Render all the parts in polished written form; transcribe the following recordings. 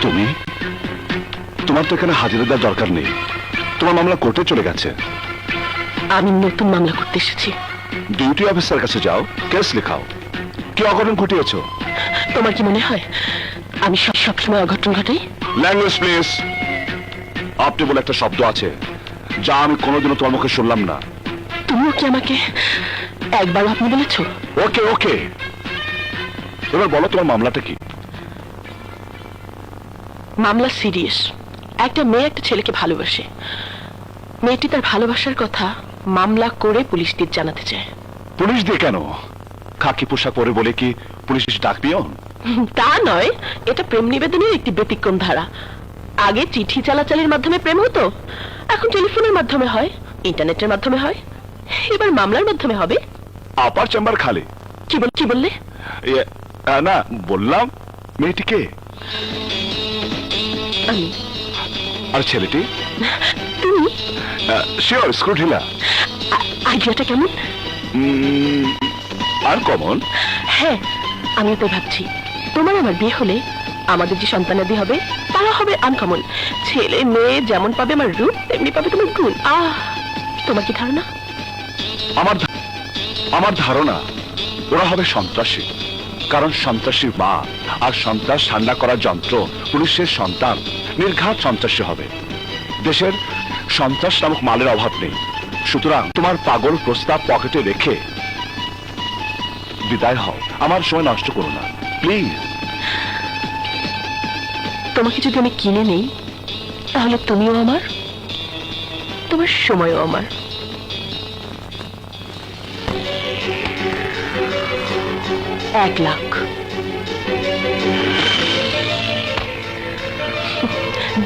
তুমি, তোমার তো এখানে হাজিরা দেওয়ার দরকার নেই, তোমার মামলা কোর্টে চলে গেছে। আমি নতুন মামলা করতে এসেছি। ডিউটি অফিসার কাছে যাও, কেস লেখাও। কি অঘটন ঘটিয়েছ? তোমার কি মনে হয় আমি সবসময় অঘটন ঘটাই? Language please. আপনি বলে একটা শব্দ আছে যা আমি কোনোদিনও তোমার মুখে শুনলাম না। তুমিও কি আমাকে একবার আপনি বলেছো? ওকে ওকে, এবার বলো তোমার মামলাটা কি? মামলা সিরিয়াস। একটা মেয়ে একটা ছেলেকে ভালোবাসে। মেয়েটি তার ভালোবাসার কথা মামলা করে পুলিশদের জানাতে চায়। পুলিশ দিয়ে কেন? খাকি পোশাক পরে বলে কি পুলিশ ডাক পিয়ন? তা নয়, এটা প্রেম নিবেদনের একটি ব্যতিক্রম ধারা। আগে চিঠি চালাচালির মাধ্যমে প্রেম হতো, এখন টেলিফোনের মাধ্যমে হয়, ইন্টারনেটের মাধ্যমে হয়, এবার মামলার মাধ্যমে হবে। আপার চেম্বার খালি। কি বললে? না, বললাম মেয়েটিকে। আমি। আর ছেলেটি? তুমি? শিওর, স্ক্রুঢিলা। আইডিয়াটা কেমন? আনকমন। হ্যাঁ, আমি তো ভাবছি তোমার আমার বিয়ে হলে আমাদের যে সন্তানাদি হবে তারা হবে আনকমন। ছেলে মেয়ে যেমন পাবে আমার রূপ, তেমনি পাবে তোমার গুণ। তোমার কি ধারণা? আমার ধারণা ওরা হবে সন্ত্রাসী, কারণ সন্ত্রাসীর মা আর সন্ত্রাস ঠান্ডা করার যন্ত্র পুলিশের সন্তান নির্ঘাত সন্ত্রাসী হবে। দেশের সন্ত্রাস নামক মালের অভাব নেই। সুতরাং তোমার পাগল প্রস্তাব পকেটে রেখে বিদায় হও, আমার সময় নষ্ট করো না প্লিজ। তোমাকে যদি আমি কিনে নেই তাহলে তুমিও আমার, তোমার সময়ও আমার। $1,00,000,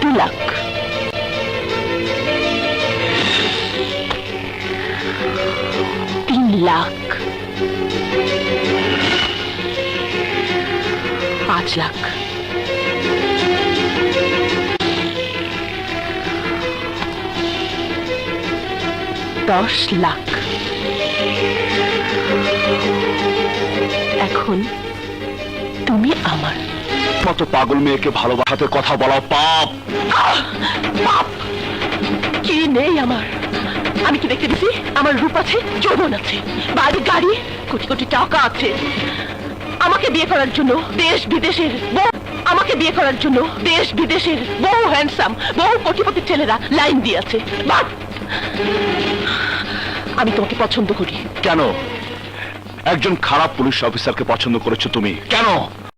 2,00,000, 3,00,000, 5,00,000, 10,00,000। এখন তুমি আমার। মতো পাগল মেয়েকে ভালোবাসাতে কথা বলা পাপ। পাপ কি নেই আমার? আমি কি দেখতে দিছি? আমার রূপ আছে, যৌবন আছে, বাড়ি গাড়ি, কোটি কোটি টাকা আছে। আমাকে বিয়ে করার জন্য দেশ বিদেশের বহু হ্যান্ডসাম, বহু কোটিপতি ছেলেরা লাইন দিয়েছে। বাট আমি তোমাকে পছন্দ করি। কেন? একজন খারাপ পুলিশ অফিসারকে পছন্দ করেছো তুমি, কেন?